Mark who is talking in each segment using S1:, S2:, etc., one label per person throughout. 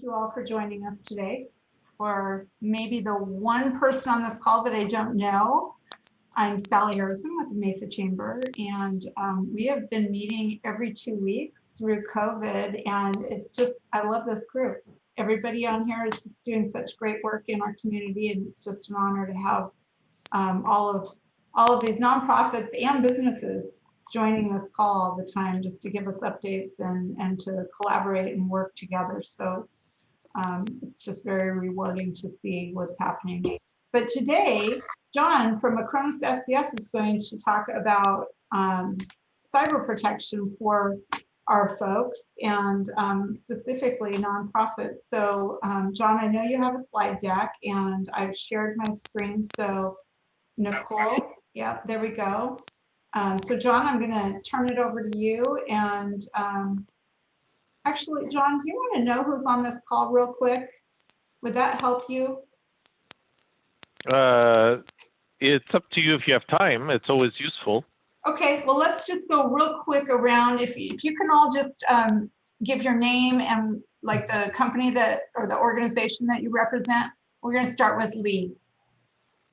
S1: you all for joining us today. For maybe the one person on this call that I don't know, I'm Sally Harrison with the Mesa Chamber, and we have been meeting every 2 weeks through COVID, and I love this group. Everybody on here is just doing such great work in our community, and it's just an honor to have all of these nonprofits and businesses joining this call all the time just to give us updates and to collaborate and work together. So it's just very rewarding to see what's happening. But today, John from Acronis SCS is going to talk about cyber protection for our folks and specifically nonprofits. So John, I know you have a slide deck and I've shared my screen. So Nicole, yeah, there we go. So John, I'm gonna turn it over to you. And actually, John, do you want to know who's on this call real quick? Would that help you?
S2: It's up to you if you have time. It's always useful.
S1: Okay, well, let's just go real quick around. If you can all just give your name and like the company that or the organization that you represent. We're going to start with Lee.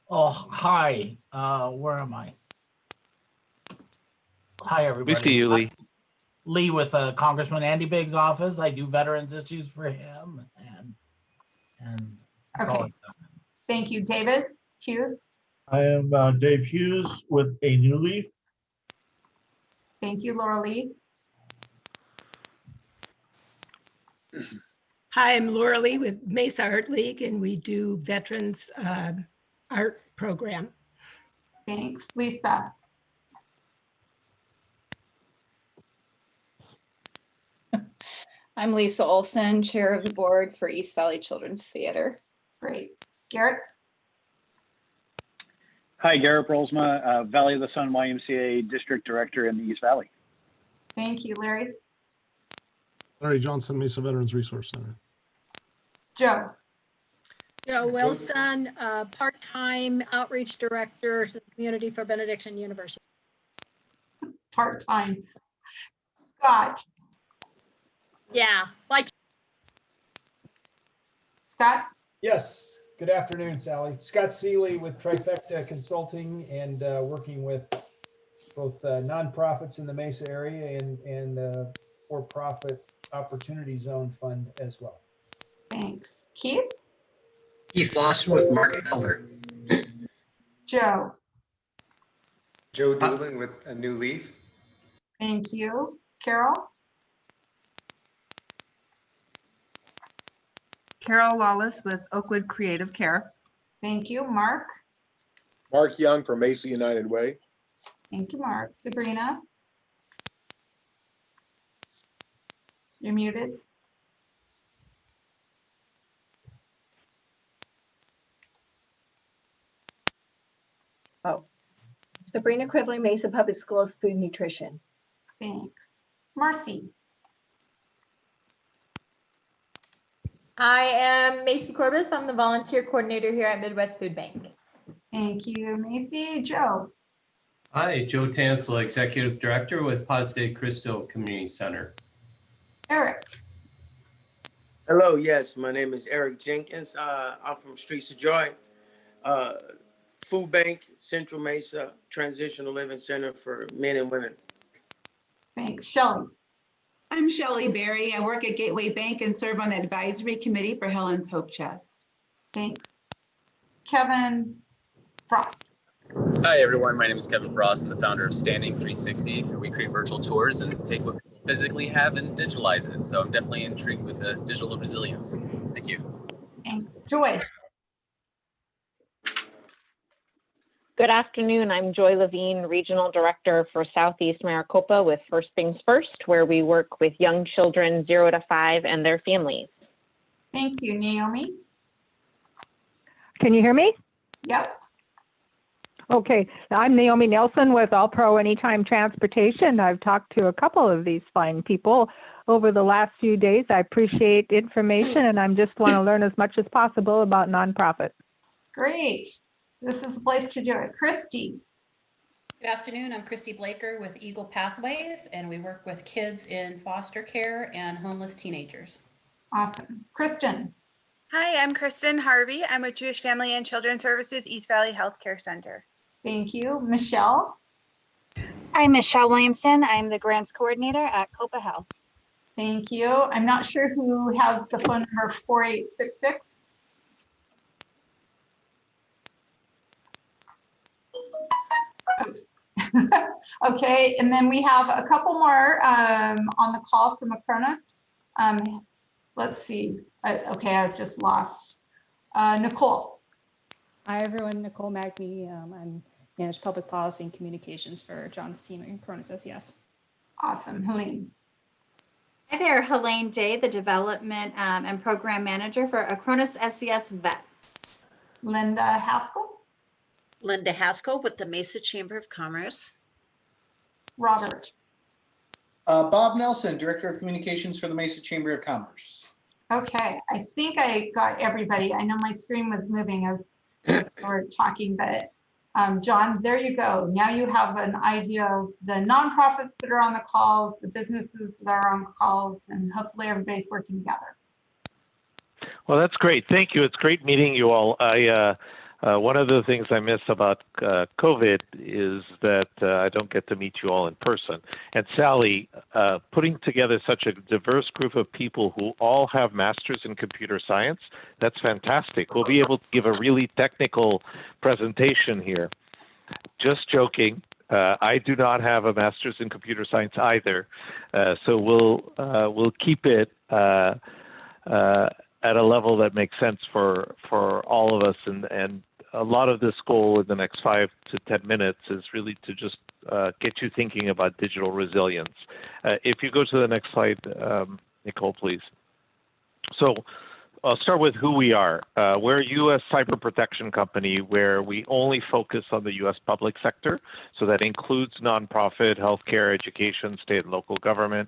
S3: Oh, hi. Where am I? Hi, everybody.
S2: We see you, Lee.
S3: Lee with Congressman Andy Biggs' office. I do veterans issues for him. And
S1: okay. Thank you. David Hughes.
S4: I am Dave Hughes with A New Leaf.
S1: Thank you, Laura Lee.
S5: Hi, I'm Laura Lee with Mesa Art League, and we do veterans art program.
S1: Thanks, Lisa.
S6: I'm Lisa Olson, chair of the board for East Valley Children's Theater.
S1: Great. Garrett?
S7: Hi, Garrett Brolsma, Valley of the Sun YMCA District Director in the East Valley.
S1: Thank you, Larry.
S8: Larry Johnson, Mesa Veterans Resource Center.
S1: Joe?
S5: Joe Wilson, part-time outreach director to the community for Benediction University.
S1: Part-time. Scott?
S5: Yeah, like
S1: Scott?
S9: Yes, good afternoon, Sally. Scott Seeley with Trifecta Consulting and working with both nonprofits in the Mesa area and for-profit Opportunity Zone Fund as well.
S1: Thanks. Keith?
S10: Keith Lawson with Market Elder.
S1: Joe?
S11: Joe Doolin with A New Leaf.
S1: Thank you. Carol?
S12: Carol Lawless with Oakwood Creative Care.
S1: Thank you. Mark?
S13: Mark Young from Mesa United Way.
S1: Thank you, Mark. Sabrina? You're muted.
S14: Oh, Sabrina Quigley, Mesa Public Schools Food Nutrition.
S1: Thanks. Marcy?
S15: I am Macy Corbis. I'm the volunteer coordinator here at Midwest Food Bank.
S1: Thank you, Macy. Joe?
S16: Hi, Joe Tansel, Executive Director with Paz de Cristo Community Center.
S1: Eric?
S17: Hello, yes, my name is Eric Jenkins. I'm from Streets of Joy, Food Bank, Central Mesa, Transitional Living Center for men and women.
S1: Thanks. Shelley?
S12: I'm Shelley Berry. I work at Gateway Bank and serve on the advisory committee for Helen's Hope Chest.
S1: Thanks. Kevin Frost?
S18: Hi, everyone. My name is Kevin Frost. I'm the founder of Standing 360. We create virtual tours and take what people physically have and digitalize it. So I'm definitely intrigued with digital resilience. Thank you.
S1: Thanks. Joy?
S19: Good afternoon. I'm Joy Levine, Regional Director for Southeast Maricopa with First Things First, where we work with young children 0 to 5 and their families.
S1: Thank you. Naomi?
S20: Can you hear me?
S1: Yep.
S20: Okay, I'm Naomi Nelson with All Pro Anytime Transportation. I've talked to a couple of these fine people over the last few days. I appreciate information and I just want to learn as much as possible about nonprofits.
S1: Great. This is the place to do it. Christy?
S6: Good afternoon. I'm Christy Blaker with Eagle Pathways, and we work with kids in foster care and homeless teenagers.
S1: Awesome. Kristen.
S21: Hi, I'm Kristen Harvey. I'm with Jewish Family and Children Services East Valley Healthcare Center.
S1: Thank you. Michelle.
S22: I'm Michelle Williamson. I'm the grants coordinator at COPA Health.
S1: Thank you. I'm not sure who has the phone number 4866. Okay, and then we have a couple more on the call from Acronis. Let's see. Okay, I've just lost Nicole.
S23: Hi, everyone. Nicole Magny. I'm managed public policy and communications for John Cena and Acronis SCS.
S1: Awesome. Helene.
S24: Hi there, Helene Day, the development and program manager for Acronis SCS Vets.
S1: Linda Haskell.
S25: Linda Haskell with the Mesa Chamber of Commerce.
S1: Robert.
S26: Bob Nelson, Director of Communications for the Mesa Chamber of Commerce.
S1: Okay, I think I got everybody. I know my screen was moving as we were talking, but John, there you go. Now you have an idea of the nonprofits that are on the calls, the businesses that are on calls, and hopefully everybody's working together.
S2: Well, that's great. Thank you. It's great meeting you all. One of the things I miss about COVID is that I don't get to meet you all in person. And Sally, putting together such a diverse group of people who all have masters in computer science, that's fantastic. We'll be able to give a really technical presentation here. Just joking. I do not have a master's in computer science either, so we'll keep it at a level that makes sense for all of us, and a lot of this goal in the next 5 to 10 minutes is really to just get you thinking about digital resilience. If you go to the next slide, Nicole, please. So I'll start with who we are. We're a U.S. cyber protection company where we only focus on the U.S. public sector. So that includes nonprofit, healthcare, education, state and local government,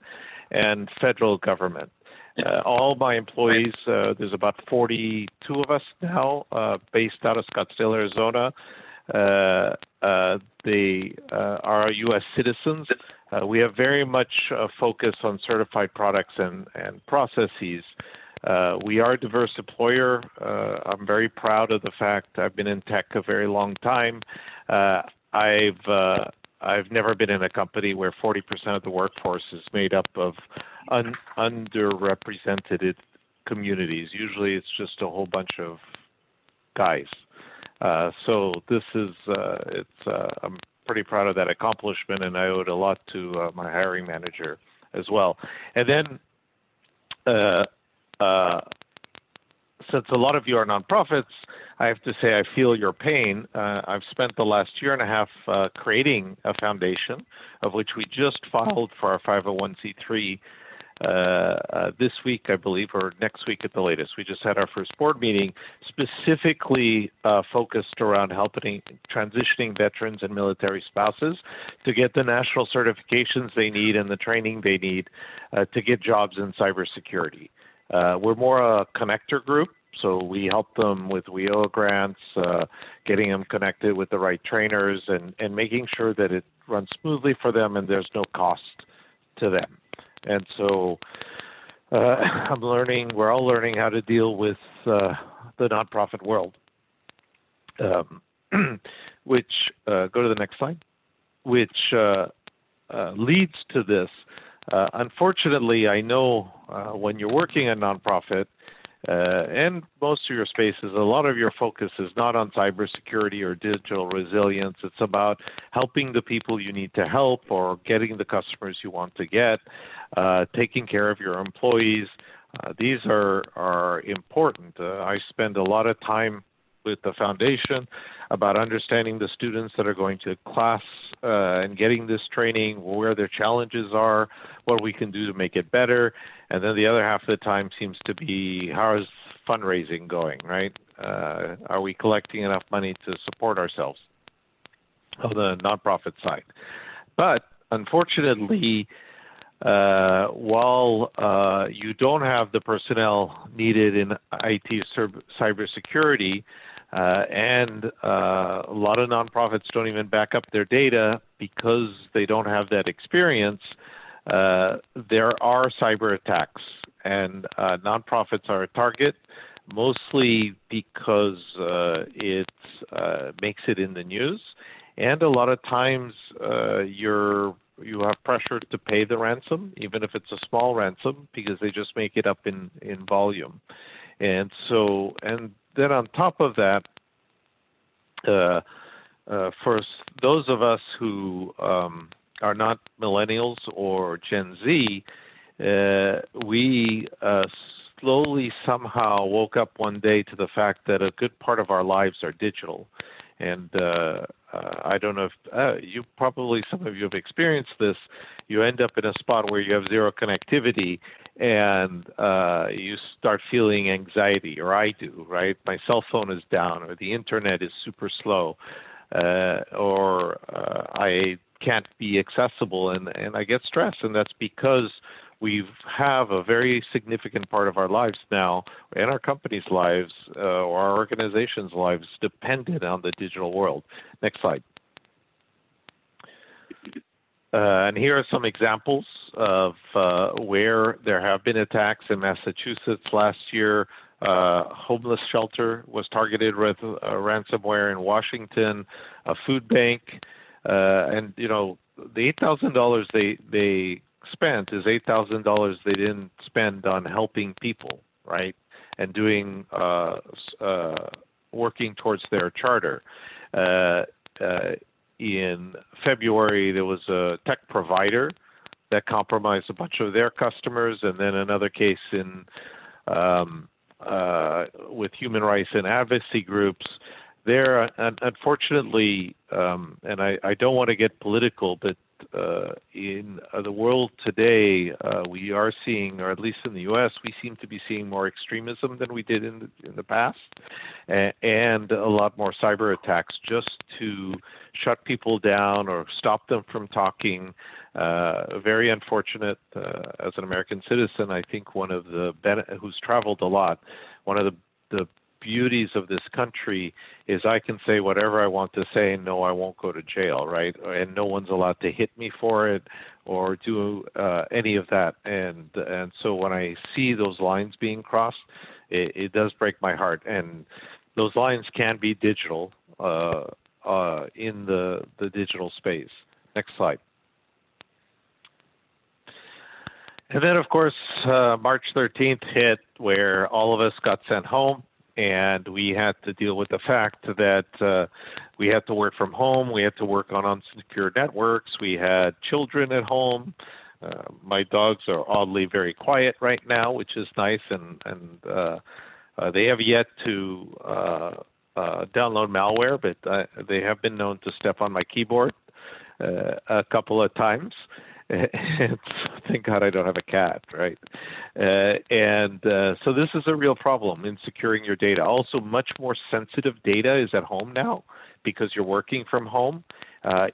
S2: and federal government. All my employees, there's about 42 of us now, based out of Scottsdale, Arizona. They are U.S. citizens. We have very much a focus on certified products and processes. We are a diverse employer. I'm very proud of the fact I've been in tech a very long time. I've never been in a company where 40% of the workforce is made up of underrepresented communities. Usually it's just a whole bunch of guys. So this is, I'm pretty proud of that accomplishment, and I owe it a lot to my hiring manager as well. And then, since a lot of you are nonprofits, I have to say I feel your pain. I've spent the last year and a half creating a foundation, of which we just filed for our 501c3 this week, I believe, or next week at the latest. We just had our first board meeting specifically focused around helping transitioning veterans and military spouses to get the national certifications they need and the training they need to get jobs in cybersecurity. We're more a connector group, so we help them with WIO grants, getting them connected with the right trainers, and making sure that it runs smoothly for them and there's no cost to them. And so we're all learning how to deal with the nonprofit world, which, go to the next slide, which leads to this. Unfortunately, I know when you're working a nonprofit, and most of your spaces, a lot of your focus is not on cybersecurity or digital resilience. It's about helping the people you need to help or getting the customers you want to get, taking care of your employees. These are important. I spend a lot of time with the foundation about understanding the students that are going to class and getting this training, where their challenges are, what we can do to make it better. And then the other half of the time seems to be, how is fundraising going, right? Are we collecting enough money to support ourselves on the nonprofit side? But unfortunately, while you don't have the personnel needed in IT cybersecurity, and a lot of nonprofits don't even back up their data because they don't have that experience, there are cyber attacks. and nonprofits are a target, mostly because it makes it in the news, and a lot of times you have pressure to pay the ransom, even if it's a small ransom, because they just make it up in volume. And so, and then on top of that, for those of us who are not millennials or Gen Z, we slowly somehow woke up one day to the fact that a good part of our lives are digital. And I don't know if you probably, some of you have experienced this. You end up in a spot where you have zero connectivity and you start feeling anxiety, or I do, right? My cell phone is down, or the internet is super slow, or I can't be accessible, and I get stressed. And that's because we have a very significant part of our lives now, and our company's lives, or our organization's lives, dependent on the digital world. Next slide. And here are some examples of where there have been attacks in Massachusetts last year. Homeless shelter was targeted with ransomware in Washington, a food bank, and you know, the $8,000 they spent is $8,000 they didn't spend on helping people, right? And doing working towards their charter. In February, there was a tech provider that compromised a bunch of their customers, and then another case in with human rights and advocacy groups. There, unfortunately, and I don't want to get political, but in the world today, we are seeing, or at least in the U.S., we seem to be seeing more extremism than we did in the past, and a lot more cyber attacks just to shut people down or stop them from talking. Very unfortunate. As an American citizen, I think one of the who's traveled a lot, one of the beauties of this country is I can say whatever I want to say, and no, I won't go to jail, right? And no one's allowed to hit me for it or do any of that. And so when I see those lines being crossed, it does break my heart. And those lines can be digital in the digital space. Next slide. And then, of course, March 13th hit, where all of us got sent home. And we had to deal with the fact that we had to work from home. We had to work on unsecure networks. We had children at home. My dogs are oddly very quiet right now, which is nice. And they have yet to download malware, but they have been known to step on my keyboard a couple of times. Thank God I don't have a cat, right? So this is a real problem in securing your data. Also, much more sensitive data is at home now because you're working from home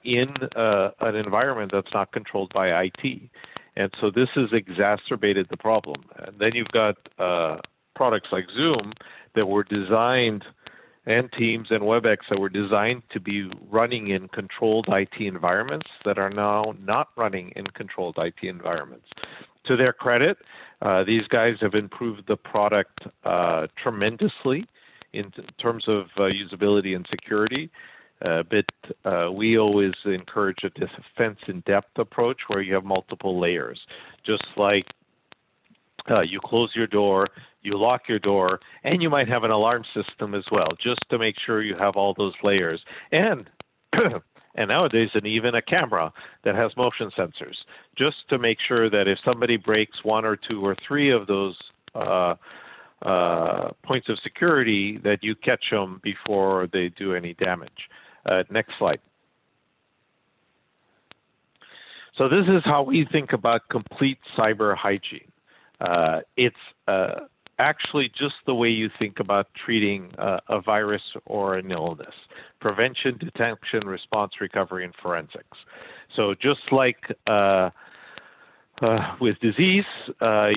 S2: in an environment that's not controlled by IT. And so this has exacerbated the problem. And then you've got products like Zoom that were designed, and Teams and WebEx that were designed to be running in controlled IT environments that are now not running in controlled IT environments. To their credit, these guys have improved the product tremendously in terms of usability and security, but we always encourage a defense in depth approach where you have multiple layers, just like you close your door, you lock your door, and you might have an alarm system as well, just to make sure you have all those layers. And nowadays, even a camera that has motion sensors, just to make sure that if somebody breaks one or two or three of those points of security, that you catch them before they do any damage. Next slide. So this is how we think about complete cyber hygiene. It's actually just the way you think about treating a virus or an illness: prevention, detection, response, recovery, and forensics. So just like with disease,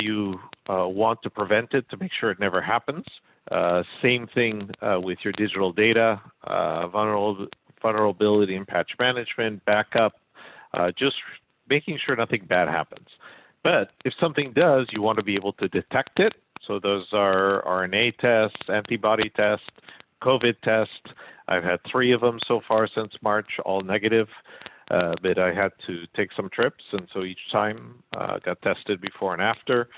S2: you want to prevent it to make sure it never happens. Same thing with your digital data, vulnerability and patch management, backup, just making sure nothing bad happens. But if something does, you want to be able to detect it. So those are RNA tests, antibody tests, COVID tests. I've had 3 of them so far since March, all negative. But I had to take some trips, and so each time got tested before and after.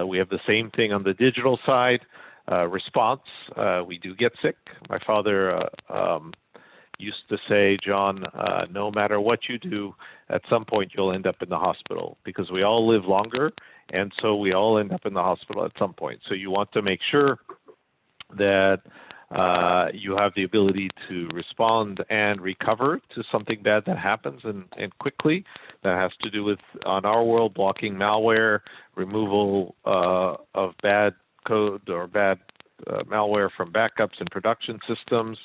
S2: We have the same thing on the digital side. Response, we do get sick. My father used to say, John, no matter what you do, at some point you'll end up in the hospital, because we all live longer, and so we all end up in the hospital at some point. So you want to make sure that you have the ability to respond and recover to something bad that happens, and quickly. That has to do with, on our world, blocking malware, removal of bad code or bad malware from backups and production systems,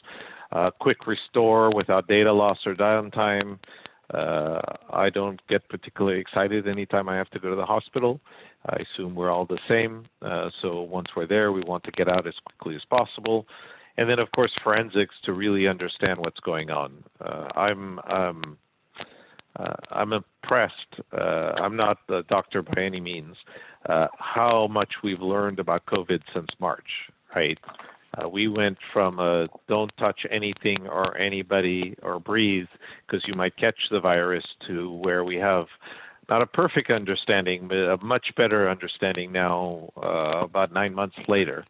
S2: quick restore without data loss or downtime. I don't get particularly excited anytime I have to go to the hospital. I assume we're all the same. So once we're there, we want to get out as quickly as possible. And then, of course, forensics to really understand what's going on. I'm impressed. I'm not a doctor by any means. How much we've learned about COVID since March, right? We went from a don't touch anything or anybody or breathe because you might catch the virus, to where we have not a perfect understanding, but a much better understanding now, about 9 months later.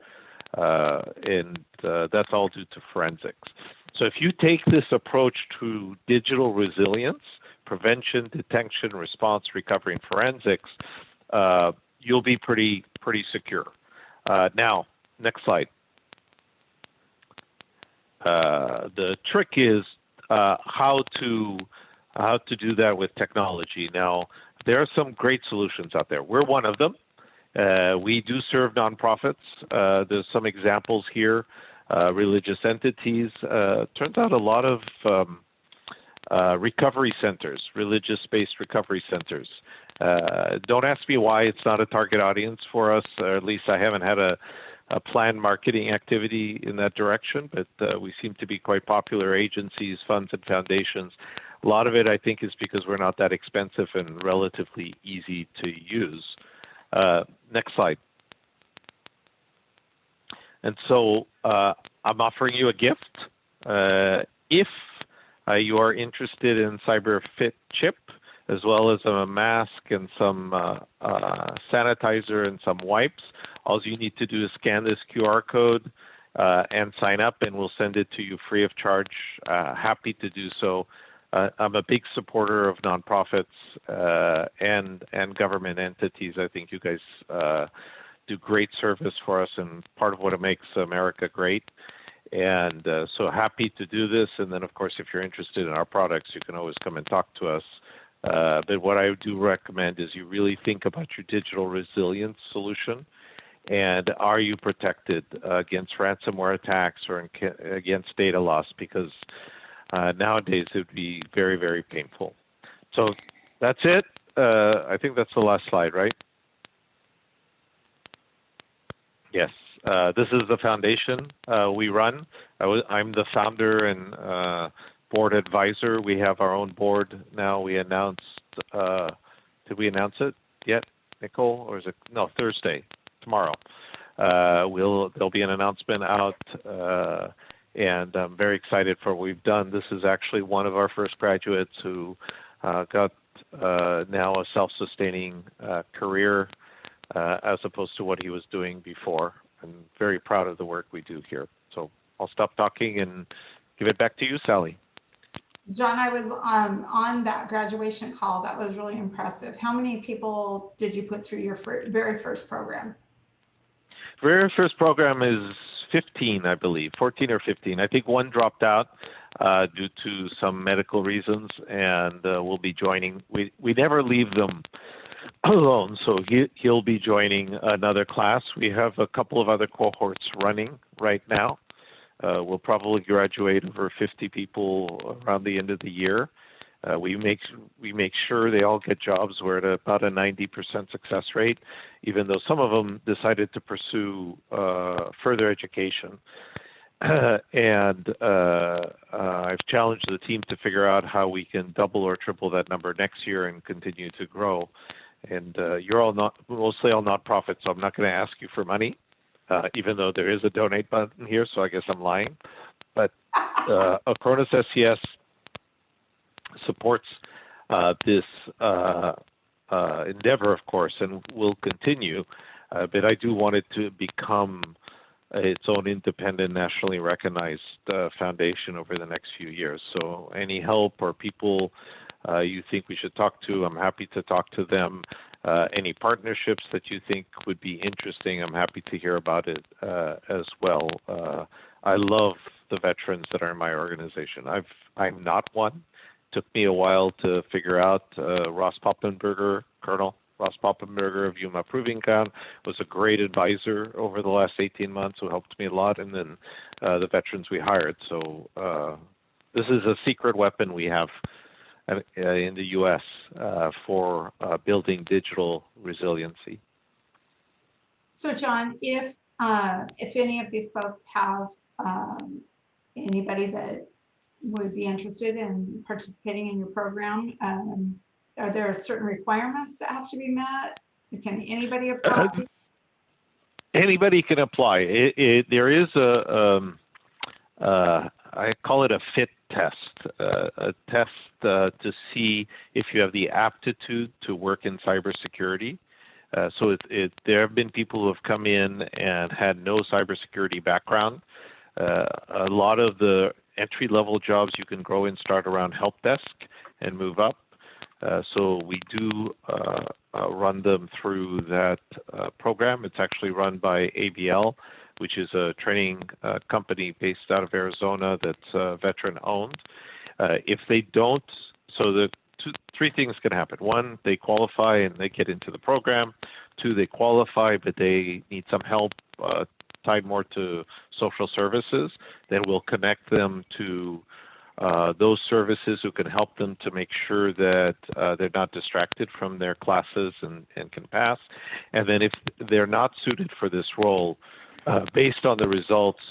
S2: And that's all due to forensics. So if you take this approach to digital resilience, prevention, detection, response, recovery, and forensics, you'll be pretty secure. Now, next slide. The trick is how to do that with technology. Now, there are some great solutions out there. We're one of them. We do serve nonprofits. There's some examples here. Religious entities. Turns out a lot of recovery centers, religious-based recovery centers. Don't ask me why it's not a target audience for us, or at least I haven't had a planned marketing activity in that direction, but we seem to be quite popular. Agencies, funds, and foundations. A lot of it, I think, is because we're not that expensive and relatively easy to use. Next slide. And so I'm offering you a gift. If you are interested in CyberFit chip, as well as a mask and some sanitizer and some wipes, all you need to do is scan this QR code and sign up, and we'll send it to you free of charge. Happy to do so. I'm a big supporter of nonprofits and government entities. I think you guys do great service for us, and part of what makes America great. And so happy to do this. And then, of course, if you're interested in our products, you can always come and talk to us. But what I do recommend is you really think about your digital resilience solution. And are you protected against ransomware attacks or against data loss? Because nowadays it would be very, very painful. So that's it. I think that's the last slide, right? Yes. This is the foundation we run. I'm the founder and board advisor. We have our own board now. We announced, did we announce it yet, Nicole? Or is it, no, Thursday, tomorrow. There'll be an announcement out, and I'm very excited for what we've done. This is actually one of our first graduates who got now a self-sustaining career as opposed to what he was doing before. I'm very proud of the work we do here. So I'll stop talking and give it back to you, Sally.
S1: John, I was on that graduation call. That was really impressive. How many people did you put through your very first program?
S2: Very first program is 15, I believe, 14 or 15. I think one dropped out due to some medical reasons, and will be joining. We never leave them alone, so he'll be joining another class. We have a couple of other cohorts running right now. We'll probably graduate over 50 people around the end of the year. We make sure they all get jobs. We're at about a 90% success rate, even though some of them decided to pursue further education. And I've challenged the team to figure out how we can double or triple that number next year and continue to grow. and you're all mostly all nonprofits, so I'm not going to ask you for money, even though there is a donate button here, so I guess I'm lying. But Acronis SCS supports this endeavor, of course, and will continue. But I do want it to become its own independent, nationally recognized foundation over the next few years. So any help or people you think we should talk to, I'm happy to talk to them. Any partnerships that you think would be interesting, I'm happy to hear about it as well. I love the veterans that are in my organization. I'm not one. Took me a while to figure out. Ross Poppenberger, Colonel Ross Poppenberger of Yuma Proving Ground, was a great advisor over the last 18 months who helped me a lot, and then the veterans we hired. So this is a secret weapon we have in the U.S. For building digital resiliency.
S1: So John, if any of these folks have anybody that would be interested in participating in your program, are there certain requirements that have to be met? Can anybody apply?
S2: Anybody can apply. There is I call it a fit test, a test to see if you have the aptitude to work in cybersecurity. So there have been people who have come in and had no cybersecurity background. A lot of the entry-level jobs you can grow and start around help desk and move up. So we do run them through that program. It's actually run by ABL, which is a training company based out of Arizona that's veteran-owned. If they don't, so the three things can happen. One, they qualify and they get into the program. Two, they qualify, but they need some help tied more to social services. Then we'll connect them to those services who can help them to make sure that they're not distracted from their classes and can pass. And then if they're not suited for this role, based on the results,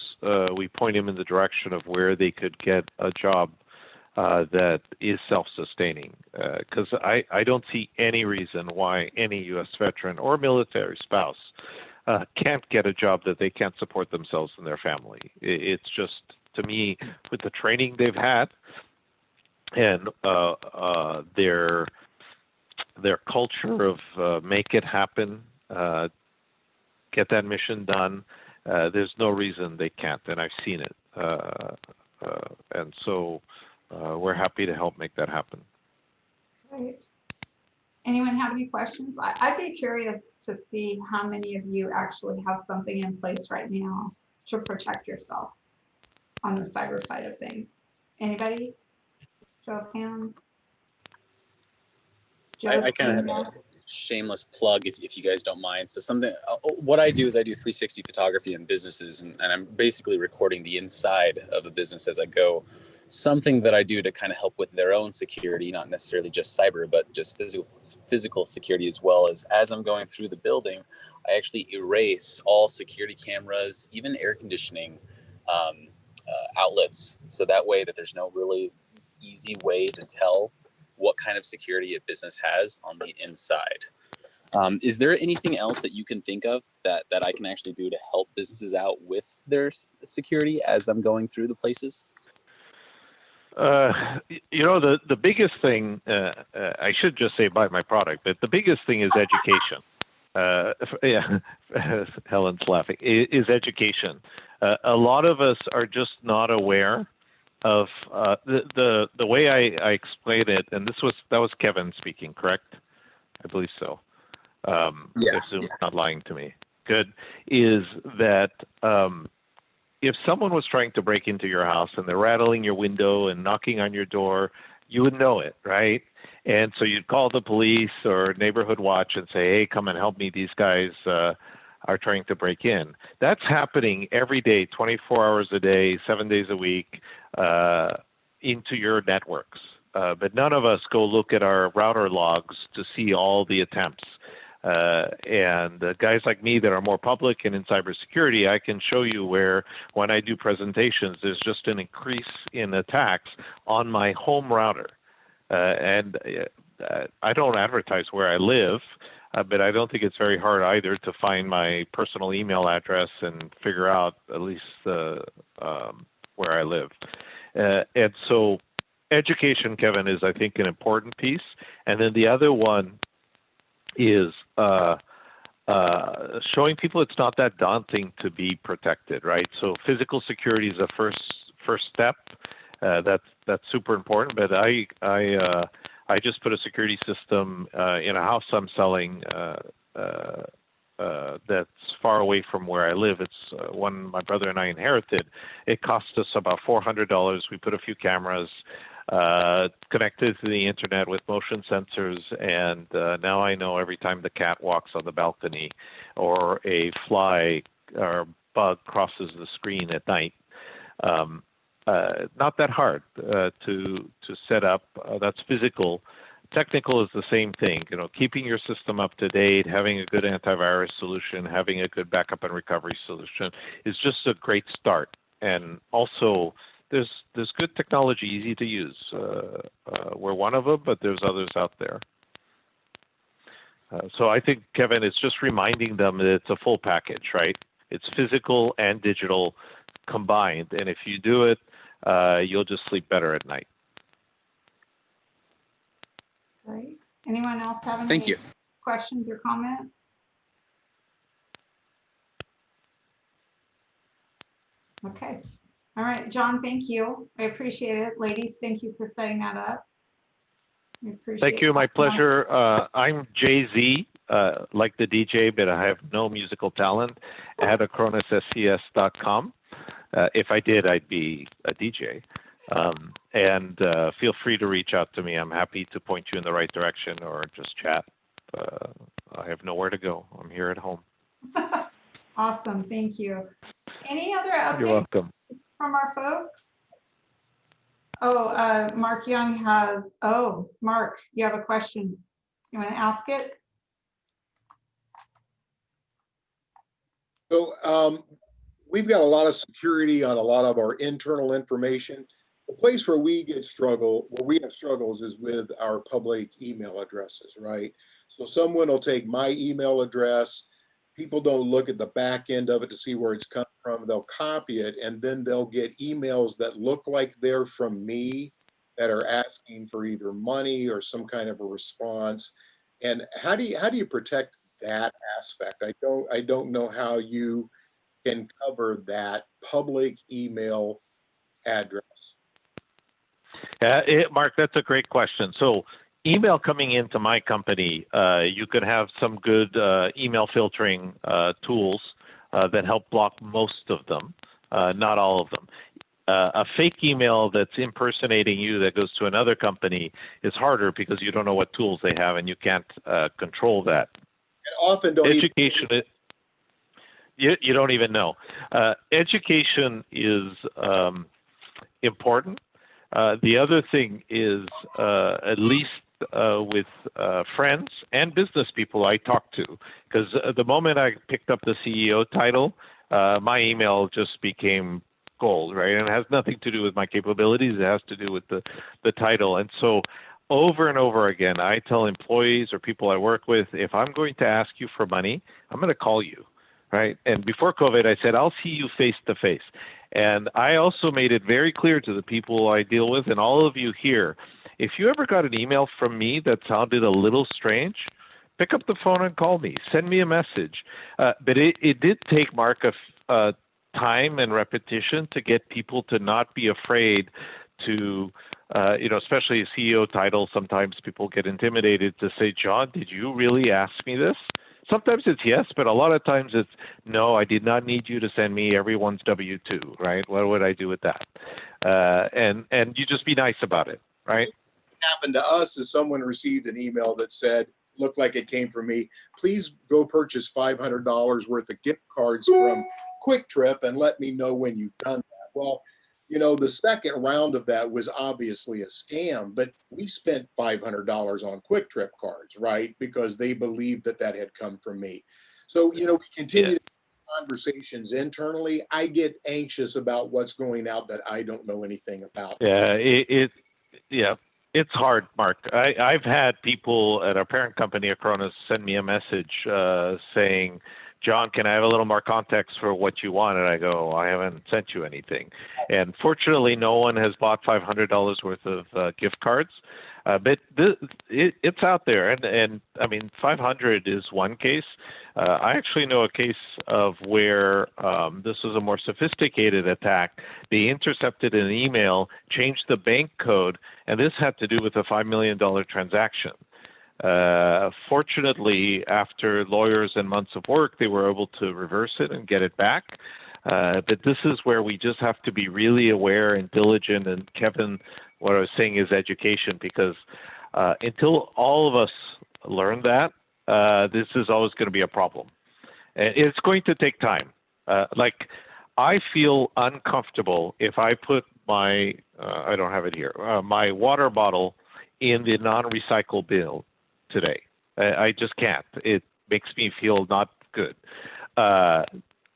S2: we point them in the direction of where they could get a job that is self-sustaining. Because I don't see any reason why any U.S. veteran or military spouse can't get a job that they can't support themselves and their family. It's just, to me, with the training they've had and their culture of make it happen, get that mission done, there's no reason they can't, and I've seen it. And so we're happy to help make that happen.
S1: Great. Anyone have any questions? I'd be curious to see how many of you actually have something in place right now to protect yourself on the cyber side of things. Anybody? Show of hands.
S18: I kind of have a shameless plug if you guys don't mind. So what I do is I do 360 photography in businesses, and I'm basically recording the inside of a business as I go. Something that I do to kind of help with their own security, not necessarily just cyber, but just physical security as well. As I'm going through the building, I actually erase all security cameras, even air conditioning outlets. So that way that there's no really easy way to tell what kind of security a business has on the inside. Is there anything else that you can think of that I can actually do to help businesses out with their security as I'm going through the places?
S2: You know, the biggest thing, I should just say buy my product, but the biggest thing is education. Yeah, Helen's laughing, is education. A lot of us are just not aware of the way I explain it, and that was Kevin speaking, correct? I believe so. If Zoom's not lying to me. Good. Is that if someone was trying to break into your house and they're rattling your window and knocking on your door, you would know it, right? And so you'd call the police or neighborhood watch and say, hey, come and help me. These guys are trying to break in. That's happening every day, 24 hours a day, 7 days a week, into your networks. But none of us go look at our router logs to see all the attempts. And guys like me that are more public and in cybersecurity, I can show you where when I do presentations, there's just an increase in attacks on my home router. And I don't advertise where I live, but I don't think it's very hard either to find my personal email address and figure out at least where I live. And so education, Kevin, is I think an important piece. And then the other one is showing people it's not that daunting to be protected, right? So physical security is the first step. That's super important. But I just put a security system in a house I'm selling that's far away from where I live. It's one my brother and I inherited. It cost us about $400. We put a few cameras connected to the internet with motion sensors, and now I know every time the cat walks on the balcony or a fly or bug crosses the screen at night. Not that hard to set up. That's physical. Technical is the same thing. You know, keeping your system up to date, having a good antivirus solution, having a good backup and recovery solution is just a great start. And also, there's good technology, easy to use. We're one of them, but there's others out there. So I think, Kevin, it's just reminding them that it's a full package, right? It's physical and digital combined. And if you do it, you'll just sleep better at night.
S1: Great. Anyone else have any
S18: Thank you.
S1: questions or comments? Okay. All right, John, thank you. I appreciate it. Ladies, thank you for setting that up.
S2: Thank you. My pleasure. I'm Jay-Z, like the DJ, but I have no musical talent, at acronisSCS.com. If I did, I'd be a DJ. And feel free to reach out to me. I'm happy to point you in the right direction or just chat. I have nowhere to go. I'm here at home.
S1: Awesome. Thank you. Any other updates
S2: You're welcome.
S1: from our folks? Oh, Mark Young has, Mark, you have a question. You want to ask it?
S13: So we've got a lot of security on a lot of our internal information. The place where we have struggles is with our public email addresses, right? So someone will take my email address. People don't look at the back end of it to see where it's come from. They'll copy it, and then they'll get emails that look like they're from me that are asking for either money or some kind of a response. And how do you protect that aspect? I don't know how you can cover that public email address.
S2: Mark, that's a great question. So email coming into my company, you could have some good email filtering tools that help block most of them, not all of them. A fake email that's impersonating you that goes to another company is harder because you don't know what tools they have and you can't control that.
S13: And often don't
S2: education. You don't even know. Education is important. The other thing is, at least with friends and business people I talk to, because the moment I picked up the CEO title, my email just became gold, right? And it has nothing to do with my capabilities. It has to do with the title. And so over and over again, I tell employees or people I work with, if I'm going to ask you for money, I'm going to call you, right? And before COVID, I said, I'll see you face to face. And I also made it very clear to the people I deal with and all of you here, if you ever got an email from me that sounded a little strange, pick up the phone and call me. Send me a message. But it did take, Mark, a time and repetition to get people to not be afraid to, especially a CEO title, sometimes people get intimidated to say, John, did you really ask me this? Sometimes it's yes, but a lot of times it's no, I did not need you to send me everyone's W-2, right? What would I do with that? And you just be nice about it, right?
S13: What happened to us is someone received an email that said, looked like it came from me, please go purchase $500 worth of gift cards from Quick Trip and let me know when you've done that. Well, the second round of that was obviously a scam, but we spent $500 on Quick Trip cards, right? Because they believed that had come from me. So, we continue to have conversations internally. I get anxious about what's going out that I don't know anything about.
S2: Yeah, It's hard, Mark. I've had people at our parent company, Acronis, send me a message saying, John, can I have a little more context for what you want? And I go, I haven't sent you anything. And fortunately, no one has bought $500 worth of gift cards. But it's out there. And I mean, 500 is one case. I actually know a case of where this was a more sophisticated attack. They intercepted an email, changed the bank code, and this had to do with a $5 million transaction. Fortunately, after lawyers and months of work, they were able to reverse it and get it back. But this is where we just have to be really aware and diligent. And Kevin, what I was saying is education, because until all of us learn that, this is always going to be a problem. And it's going to take time. Like, I feel uncomfortable if I put my, I don't have it here, my water bottle in the non-recycle bin today. I just can't. It makes me feel not good.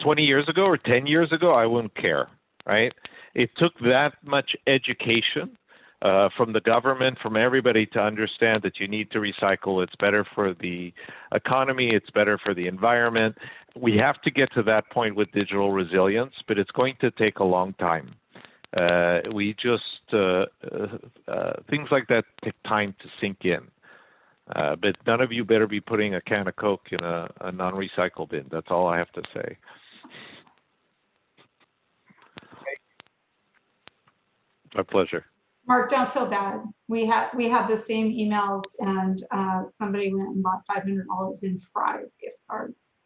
S2: 20 years ago or 10 years ago, I wouldn't care, right? It took that much education from the government, from everybody, to understand that you need to recycle. It's better for the economy. It's better for the environment. We have to get to that point with digital resilience, but it's going to take a long time. We just, things like that take time to sink in. But none of you better be putting a can of Coke in a non-recycle bin. That's all I have to say. My pleasure.
S1: Mark, don't feel bad. We had the same emails, and somebody went and bought $500 in Fry's gift cards.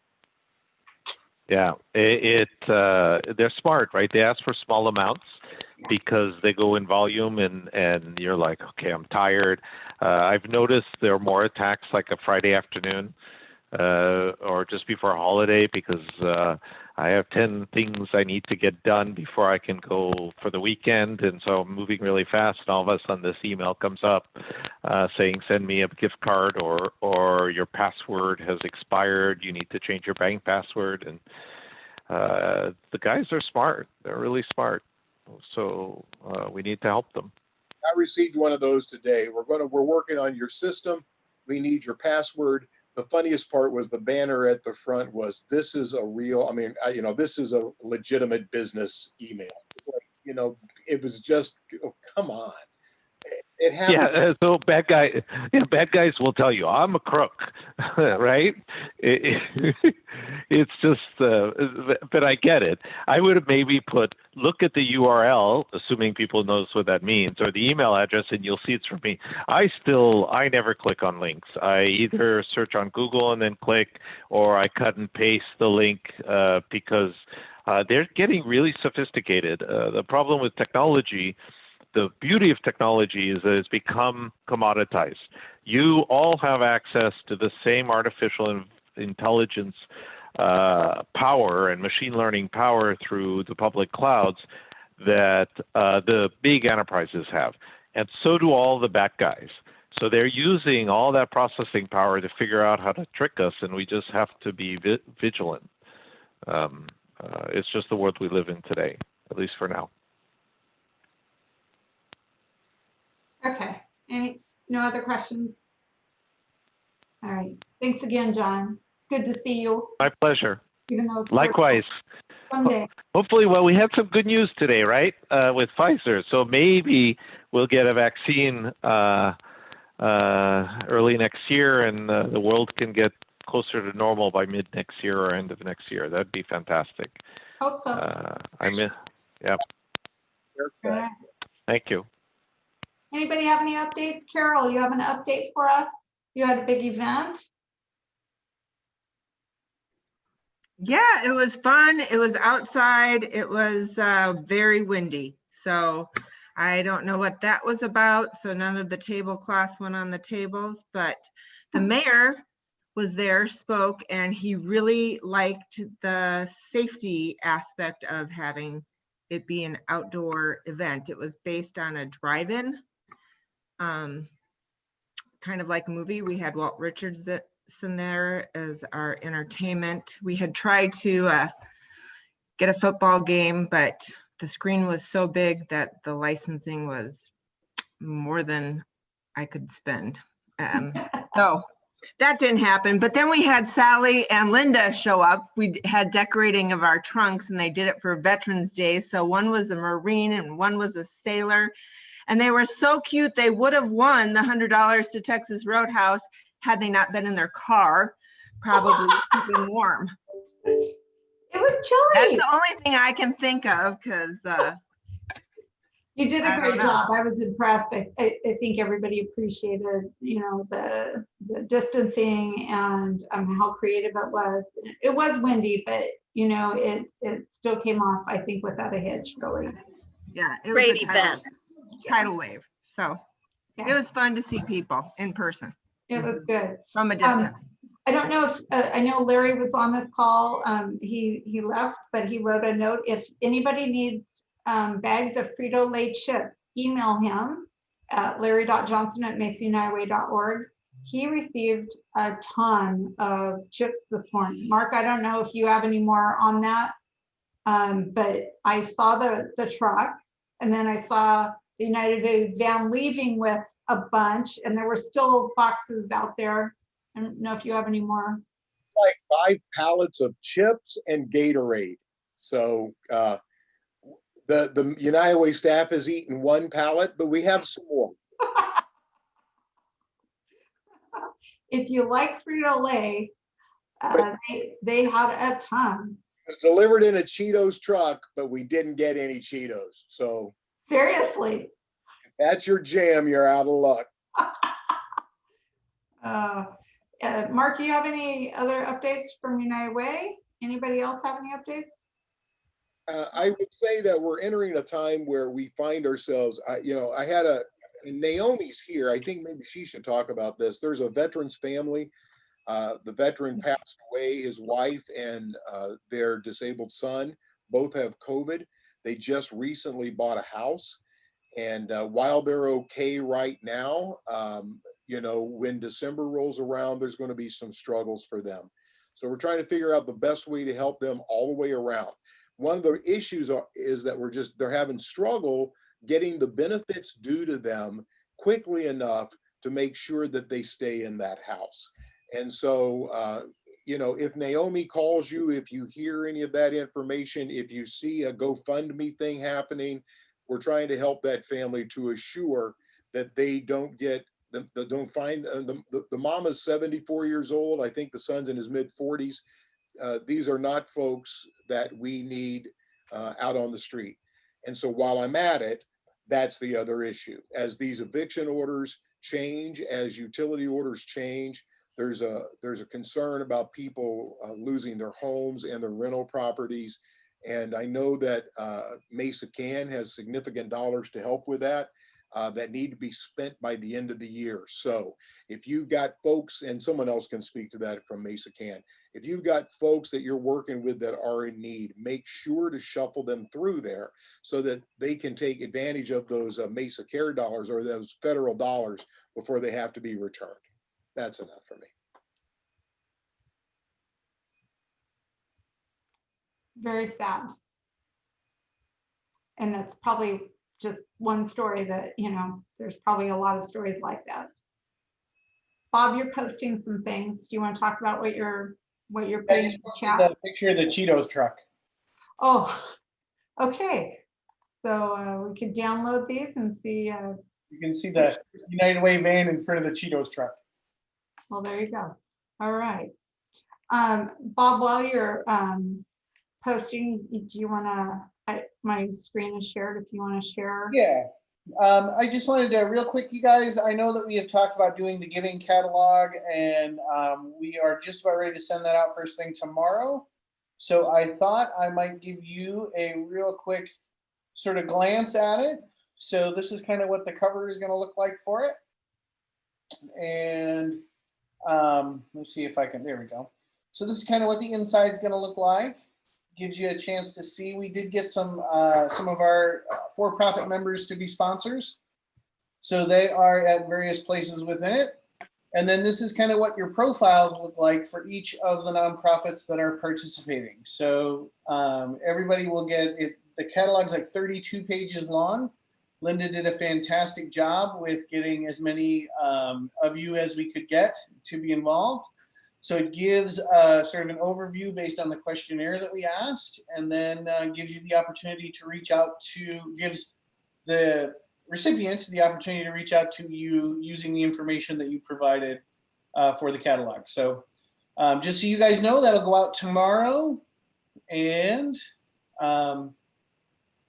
S2: Yeah, they're smart, right? They ask for small amounts because they go in volume, and you're like, okay, I'm tired. I've noticed there are more attacks like a Friday afternoon or just before a holiday, because I have 10 things I need to get done before I can go for the weekend, and so I'm moving really fast, and all of a sudden this email comes up saying, send me a gift card, or your password has expired, you need to change your bank password. And the guys are smart. They're really smart. So we need to help them.
S13: I received one of those today. We're working on your system. We need your password. The funniest part was the banner at the front was, this is a real, I mean, this is a legitimate business email. It's like, it was just, oh, come on. It happened.
S2: Yeah, so bad guys will tell you, I'm a crook, right? It's just, but I get it. I would have maybe put, look at the URL, assuming people knows what that means, or the email address, and you'll see it's from me. I never click on links. I either search on Google and then click, or I cut and paste the link because they're getting really sophisticated. The problem with technology, the beauty of technology, is that it's become commoditized. You all have access to the same artificial intelligence power and machine learning power through the public clouds that the big enterprises have. And so do all the bad guys. So they're using all that processing power to figure out how to trick us, and we just have to be vigilant. It's just the world we live in today, at least for now.
S1: Okay, no other questions? All right, thanks again, John. It's good to see you.
S2: My pleasure.
S1: Even though it's
S2: likewise.
S1: Someday.
S2: Hopefully, well, we had some good news today, right? With Pfizer, so maybe we'll get a vaccine early next year, and the world can get closer to normal by mid next year or end of next year. That'd be fantastic.
S1: Hope so.
S2: Yeah.
S1: Right.
S2: Thank you.
S1: Anybody have any updates? Carol, you have an update for us? You had a big event?
S3: Yeah, it was fun. It was outside. It was very windy. So I don't know what that was about. So none of the tablecloths went on the tables, but the mayor was there, spoke, and he really liked the safety aspect of having it be an outdoor event. It was based on a drive-in, kind of like a movie. We had Walt Richardson there as our entertainment. We had tried to get a football game, but the screen was so big that the licensing was more than I could spend. So that didn't happen. But then we had Sally and Linda show up. We had decorating of our trunks, and they did it for Veterans Day. So one was a Marine and one was a sailor. And they were so cute. They would have won the $100 to Texas Roadhouse had they not been in their car, probably keeping warm.
S1: It was chilly.
S3: That's the only thing I can think of, because
S1: you did a
S3: I
S1: great
S3: don't know.
S1: job. I was impressed. I think everybody appreciated, you know, the distancing and how creative it was. It was windy, but you know, it still came off, I think, without a hitch, really.
S3: Yeah, it was
S25: Great
S3: a tidal wave. So
S1: Yeah.
S3: it was fun to see people in person.
S1: It was good.
S3: From a distance.
S1: I don't know if, I know Larry was on this call. He left, but he wrote a note. If anybody needs bags of Frito-Lay chips, email him at larry.johnson@mesaunitedway.org. He received a ton of chips this morning. Mark, I don't know if you have any more on that, but I saw the truck, and then I saw the United Way van leaving with a bunch, and there were still boxes out there. I don't know if you have any more.
S13: Like 5 pallets of chips and Gatorade. So the United Way staff has eaten 1 pallet, but we have some more.
S1: If you like Frito-Lay, they had a ton.
S13: It was delivered in a Cheetos truck, but we didn't get any Cheetos. So
S1: Seriously.
S13: if that's your jam, you're out of luck.
S1: Mark, you have any other updates from United Way? Anybody else have any updates?
S13: I would say that we're entering a time where we find ourselves, I had and Naomi's here. I think maybe she should talk about this. There's a veteran's family. The veteran passed away, his wife and their disabled son both have COVID. They just recently bought a house. And while they're okay right now, when December rolls around, there's going to be some struggles for them. So we're trying to figure out the best way to help them all the way around. One of the issues is that they're having struggle getting the benefits due to them quickly enough to make sure that they stay in that house. And so, if Naomi calls you, if you hear any of that information, if you see a GoFundMe thing happening, we're trying to help that family to assure that they don't find the mama's 74 years old. I think the son's in his mid-40s. These are not folks that we need out on the street. And so while I'm at it, that's the other issue. As these eviction orders change, as utility orders change, there's a concern about people losing their homes and their rental properties. And I know that Mesa has significant dollars to help with that need to be spent by the end of the year. So if you've got folks, and someone else can speak to that from Mesa if you've got folks that you're working with that are in need, make sure to shuffle them through there so that they can take advantage of those Mesa Care dollars or those federal dollars before they have to be returned. That's enough for me.
S1: Very sad. And that's probably just one story that, there's probably a lot of stories like that. Bob, you're posting some things. Do you want to talk about what you're putting in the chat?
S26: The picture of the Cheetos truck.
S1: Oh, okay. So we could download these and see.
S26: You can see the United Way van in front of the Cheetos truck.
S1: Well, there you go. All right. Bob, while you're posting, do you want to, my screen is shared if you want to share.
S26: Yeah. I just wanted to real quick, you guys, I know that we have talked about doing the giving catalog, and we are just about ready to send that out first thing tomorrow. So I thought I might give you a real quick sort of glance at it. So this is kind of what the cover is going to look like for it. And let's see if I can, there we go. So this is kind of what the inside is going to look like. Gives you a chance to see. We did get some of our for-profit members to be sponsors. So they are at various places within it. And then this is kind of what your profiles look like for each of the nonprofits that are participating. So everybody will get it. The catalog's like 32 pages long. Linda did a fantastic job with getting as many of you as we could get to be involved. So it gives sort of an overview based on the questionnaire that we asked, and then gives you the opportunity to reach out to, gives the recipient the opportunity to reach out to you using the information that you provided for the catalog. So just so you guys know, that'll go out tomorrow, and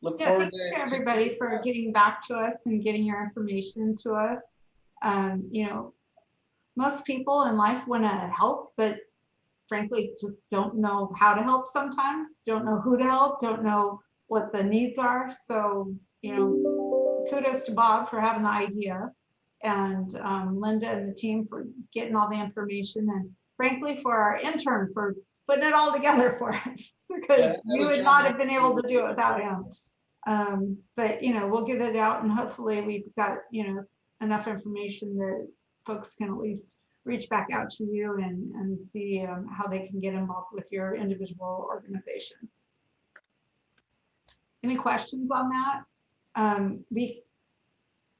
S26: look forward
S1: thank you everybody for getting back to us and getting your information to us. You know, most people in life want to help, but frankly, just don't know how to help sometimes, don't know who to help, don't know what the needs are. So, you know, kudos to Bob for having the idea, and Linda and the team for getting all the information, and frankly, for our intern for putting it all together for us, because we would not have been able to do it without him. But, you know, we'll get it out, and hopefully we've got, you know, enough information that folks can at least reach back out to you and see how they can get involved with your individual organizations. Any questions on that?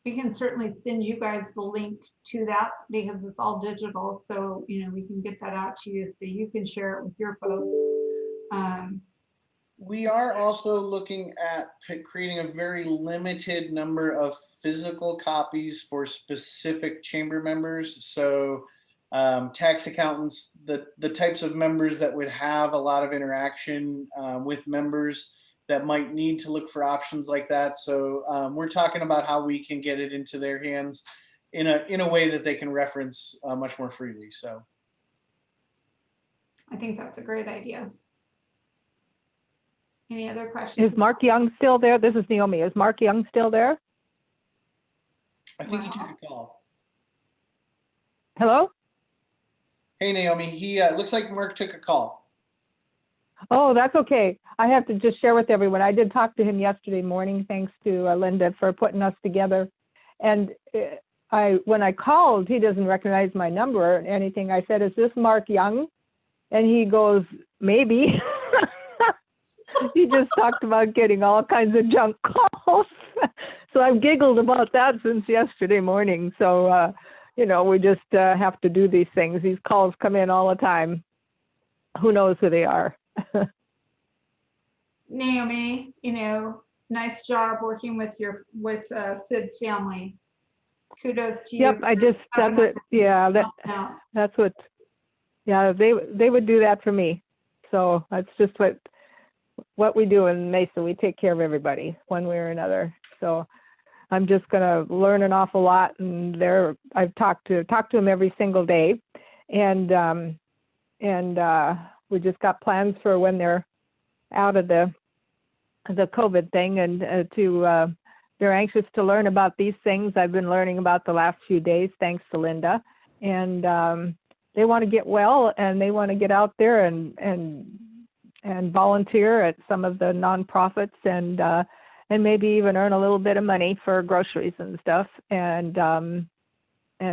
S1: We can certainly send you guys the link to that, because it's all digital. So, you know, we can get that out to you so you can share it with your folks.
S26: We are also looking at creating a very limited number of physical copies for specific chamber members. So tax accountants, the types of members that would have a lot of interaction with members that might need to look for options like that. So we're talking about how we can get it into their hands in a way that they can reference much more freely. So
S1: I think that's a great idea. Any other questions?
S20: Is Mark Young still there? This is Naomi. Is Mark Young still there?
S26: I think he took a call.
S20: Hello?
S26: Hey, Naomi. He looks like Mark took a call.
S20: Oh, that's okay. I have to just share with everyone. I did talk to him yesterday morning, thanks to Linda for putting us together. And when I called, he doesn't recognize my number or anything. I said, "Is this Mark Young?" And he goes, "Maybe." He just talked about getting all kinds of junk calls. So I've giggled about that since yesterday morning. So, you know, we just have to do these things. These calls come in all the time. Who knows who they are?
S1: Naomi, you know, nice job working with Sid's family. Kudos to you.
S20: Yep, that's what, yeah, that's what, yeah, they would do that for me. So that's just what we do in Mesa. We take care of everybody one way or another. So I'm just gonna learn an awful lot, and I've talked to them every single day, and we just got plans for when they're out of the COVID thing, and they're anxious to learn about these things I've been learning about the last few days, thanks to Linda, and they want to get well, and they want to get out there and volunteer at some of the nonprofits, and maybe even earn a little bit of money for groceries and stuff, and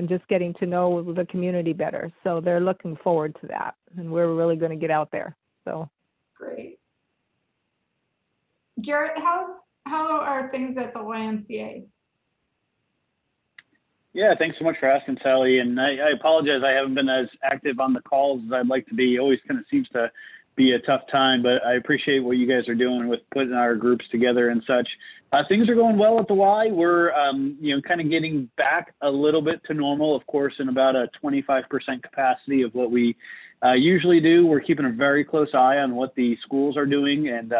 S20: just getting to know the community better. So they're looking forward to that, and we're really going to get out there. So
S1: great. Garrett, how are things at the YMCA?
S4: Yeah, thanks so much for asking, Sally. And I apologize, I haven't been as active on the calls as I'd like to be. It always kind of seems to be a tough time, but I appreciate what you guys are doing with putting our groups together and such. Things are going well at the Y. We're, kind of getting back a little bit to normal, of course, in about a 25% capacity of what we usually do. We're keeping a very close eye on what the schools are doing, and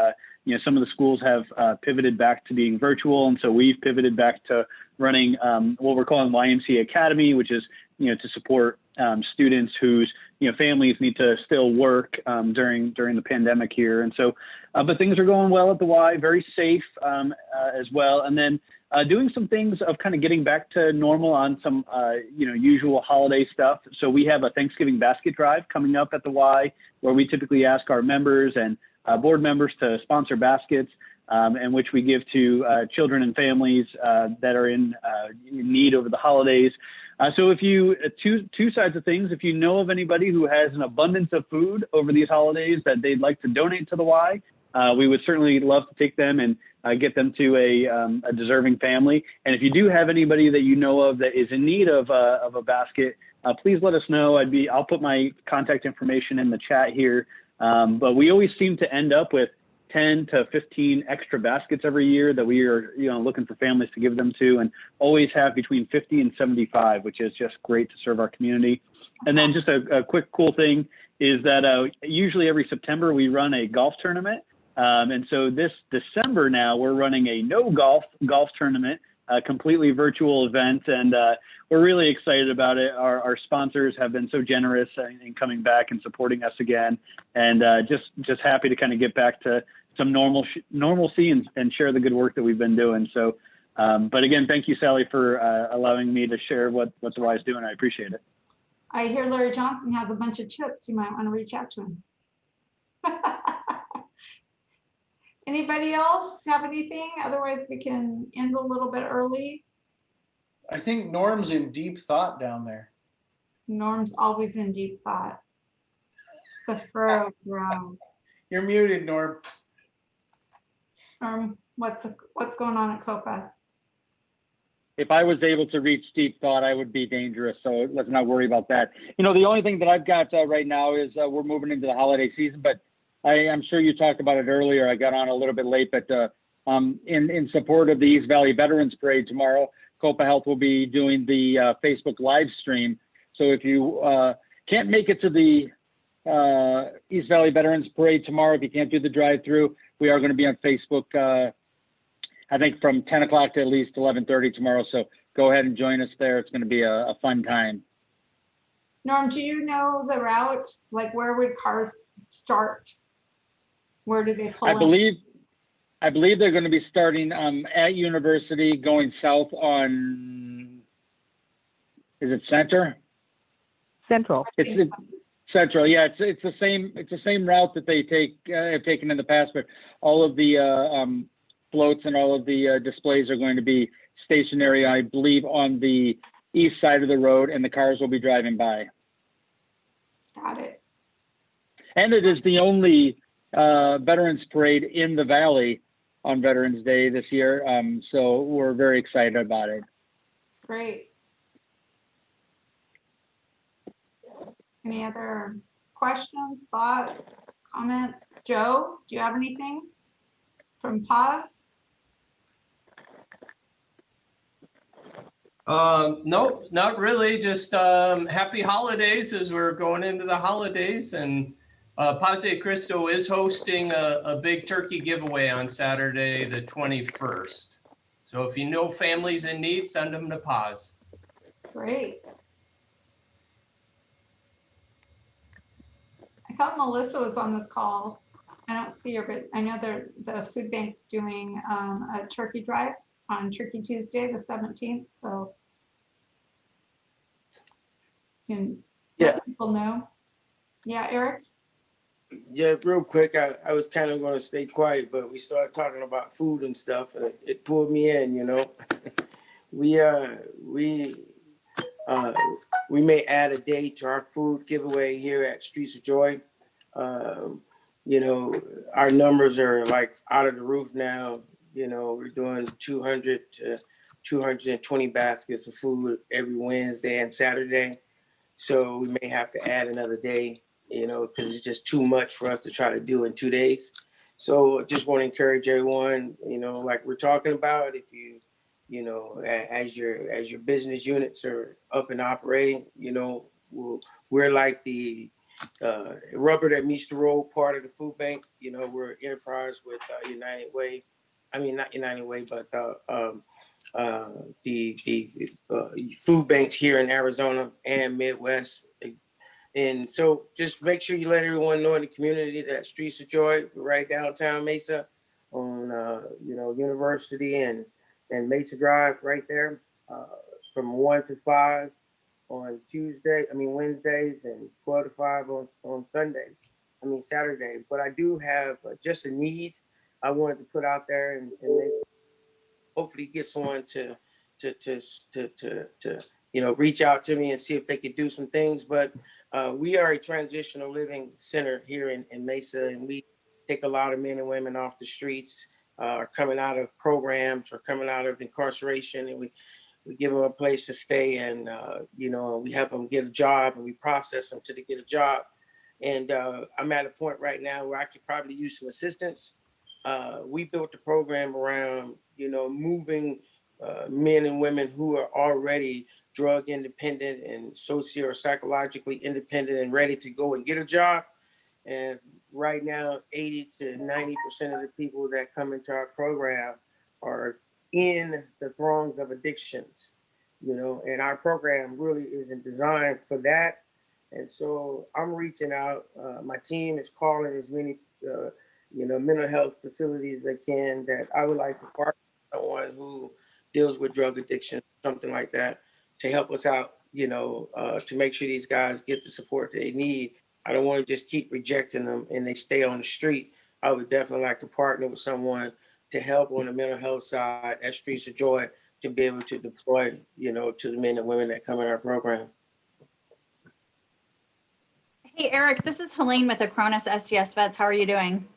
S4: some of the schools have pivoted back to being virtual, and so we've pivoted back to running what we're calling YMCA Academy, which is to support students whose families need to still work during the pandemic here. And so, but things are going well at the Y, very safe as well. And then doing some things of kind of getting back to normal on some usual holiday stuff. So we have a Thanksgiving basket drive coming up at the Y, where we typically ask our members and board members to sponsor baskets, in which we give to children and families that are in need over the holidays. So if you, two sides of things, if you know of anybody who has an abundance of food over these holidays that they'd like to donate to the Y, we would certainly love to take them and get them to a deserving family. And if you do have anybody that you know of that is in need of a basket, please let us know. I'll put my contact information in the chat here. But we always seem to end up with 10 to 15 extra baskets every year that we are, looking for families to give them to, and always have between 50 and 75, which is just great to serve our community. And then just a quick cool thing is that usually every September we run a golf tournament. And so this December now we're running a no golf tournament, a completely virtual event, and we're really excited about it. Our sponsors have been so generous in coming back and supporting us again, and just happy to kind of get back to some normalcy and share the good work that we've been doing. So, but again, thank you, Sally, for allowing me to share what the Y's doing. I appreciate it.
S1: I hear Larry Johnson has a bunch of chips. You might want to reach out to him. Anybody else have anything? Otherwise, we can end a little bit early.
S26: I think Norm's in deep thought down there.
S1: Norm's always in deep thought. It's the furrow brow.
S26: You're muted, Norm.
S1: What's going on at COPA?
S5: If I was able to reach deep thought, I would be dangerous. So let's not worry about that. The only thing that I've got right now is we're moving into the holiday season, but I'm sure you talked about it earlier. I got on a little bit late, but in support of the East Valley Veterans Parade tomorrow, COPA Health will be doing the Facebook live stream. So if you can't make it to the East Valley Veterans Parade tomorrow, if you can't do the drive-through, we are going to be on Facebook, I think from 10 o'clock to at least 11:30 tomorrow. So go ahead and join us there. It's going to be a fun time.
S1: Norm, do you know the route? Like, where would cars start? Where do they pull in?
S5: I believe they're going to be starting at University, going south on, is it Center?
S20: Central.
S5: It's Central. Yeah, it's the same route that they have taken in the past, but all of the floats and all of the displays are going to be stationary, I believe, on the east side of the road, and the cars will be driving by.
S1: Got it.
S5: And it is the only Veterans Parade in the Valley on Veterans Day this year, so we're very excited about it.
S1: It's great. Any other questions, thoughts, comments? Joe, do you have anything from Pause?
S16: No, not really. Just happy holidays as we're going into the holidays. And Paz de Cristo is hosting a big turkey giveaway on Saturday, the 21st. So if you know families in need, send them to Paz.
S1: Great. I thought Melissa was on this call. I don't see her, but I know the food bank's doing a turkey drive on Turkey Tuesday, the 17th. So you can let people know. Yeah, Eric?
S17: Yeah, real quick, I was kind of going to stay quiet, but we started talking about food and stuff, and it pulled me in, we may add a day to our food giveaway here at Streets of Joy. Our numbers are like out of the roof now. We're doing 200 to 220 baskets of food every Wednesday and Saturday. So we may have to add another day, because it's just too much for us to try to do in 2 days. So just want to encourage everyone, like we're talking about, if you, as your business units are up and operating, we're like the rubber that meets the road part of the food bank. We're enterprise with United Way. I mean, not United Way, but the food banks here in Arizona and Midwest. And so just make sure you let everyone know in the community that Streets of Joy, right downtown Mesa on, University and Mesa Drive right there from 1 to 5 on Wednesdays, and 12 to 5 on Saturdays. But I do have just a need I wanted to put out there and maybe hopefully get someone to reach out to me and see if they could do some things. But we are a transitional living center here in Mesa, and we take a lot of men and women off the streets are coming out of programs or coming out of incarceration, and we give them a place to stay, and we help them get a job, and we process them to get a job. And I'm at a point right now where I could probably use some assistance. We built the program around, moving men and women who are already drug independent and socio or psychologically independent and ready to go and get a job. And right now, 80 to 90% of the people that come into our program are in the throngs of addictions, and our program really isn't designed for that. And so I'm reaching out. My team is calling as many, mental health facilities as they can that I would like to partner with someone who deals with drug addiction, something like that, to help us out, to make sure these guys get the support they need. I don't want to just keep rejecting them and they stay on the street. I would definitely like to partner with someone to help on the mental health side at Streets of Joy to be able to deploy, to the men and women that come in our program.
S24: Hey, Eric, this is Helene with Acronis SCS Vets. How are you doing?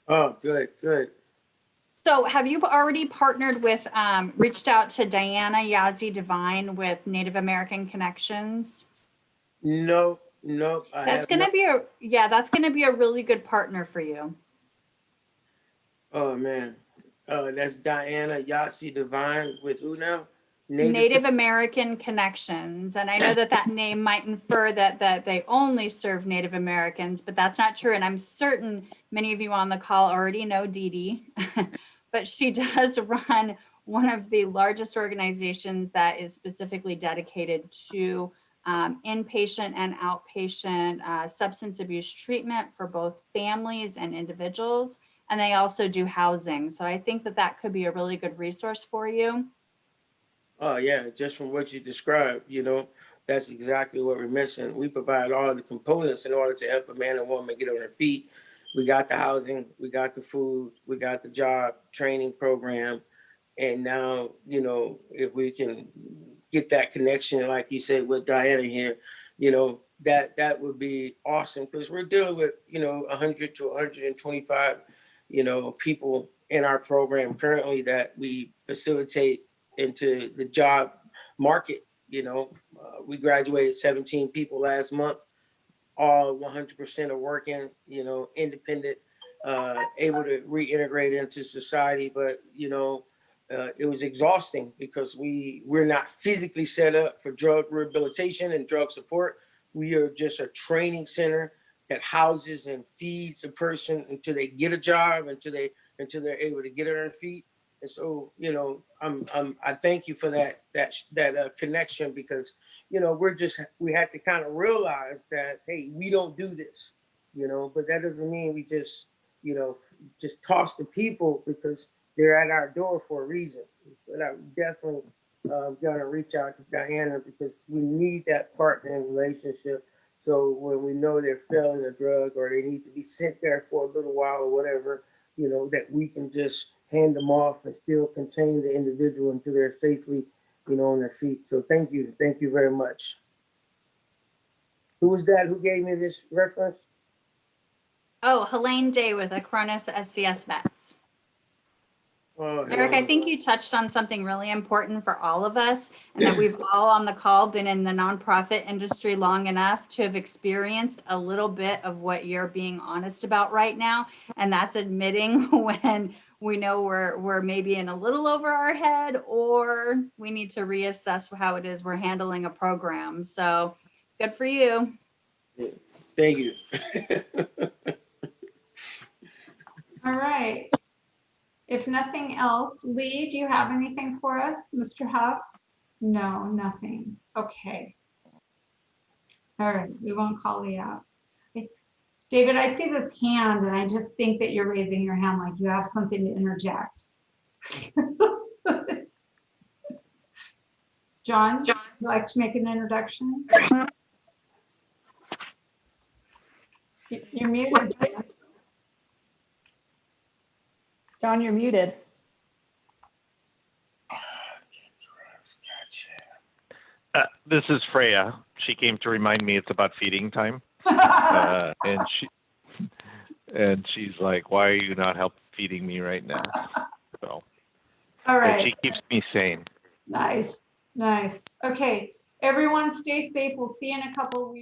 S17: Oh, good, good.
S24: So have you already partnered with, reached out to Diana Yazzie Divine with Native American Connections?
S17: No.
S24: That's going to be that's going to be a really good partner for you.
S17: Oh man. That's Diana Yazzie Divine with who now?
S24: Native American Connections. And I know that name might infer that they only serve Native Americans, but that's not true. And I'm certain many of you on the call already know Dee Dee, but she does run one of the largest organizations that is specifically dedicated to inpatient and outpatient substance abuse treatment for both families and individuals. And they also do housing. So I think that could be a really good resource for you.
S17: Oh yeah, just from what you described, that's exactly what we're missing. We provide all the components in order to help a man and woman get on their feet. We got the housing, we got the food, we got the job training program. And now, if we can get that connection, like you said, with Diana here, that would be awesome, because we're dealing with, 100 to 125, people in our program currently that we facilitate into the job market. We graduated 17 people last month. All 100% are working, independent, able to reintegrate into society. But, it was exhausting because we're not physically set up for drug rehabilitation and drug support. We are just a training center that houses and feeds a person until they get a job, until they're able to get on their feet. And so, I thank you for that connection, because, we had to kind of realize that, hey, we don't do this, but that doesn't mean we just toss the people because they're at our door for a reason. But I'm definitely gonna reach out to Diana, because we need that partnering relationship. So when we know they're failing a drug or they need to be sent there for a little while or whatever, that we can just hand them off and still contain the individual until they're safely, on their feet. So thank you very much. Who was that who gave me this reference?
S24: Oh, Helene Day with Acronis SCS Vets.
S17: Oh,
S24: Eric, I think you touched on something really important for all of us, and that we've all on the call been in the nonprofit industry long enough to have experienced a little bit of what you're being honest about right now. And that's admitting when we know we're maybe in a little over our head, or we need to reassess how it is we're handling a program. So good for you.
S17: Thank you.
S1: All right. If nothing else, Lee, do you have anything for us? Mr. Huff? No, nothing. Okay. All right, we won't call Lee out. David, I see this hand and I just think that you're raising your hand like you have something to interject. John, would you like to make an introduction? You're muted.
S23: John, you're muted.
S2: This is Freya. She came to remind me it's about feeding time. And she's like, why are you not feeding me right now? So,
S1: All
S2: so
S1: right.
S2: she keeps me sane.
S1: Nice. Nice. Okay. Everyone stay safe. We'll see you in a couple of weeks.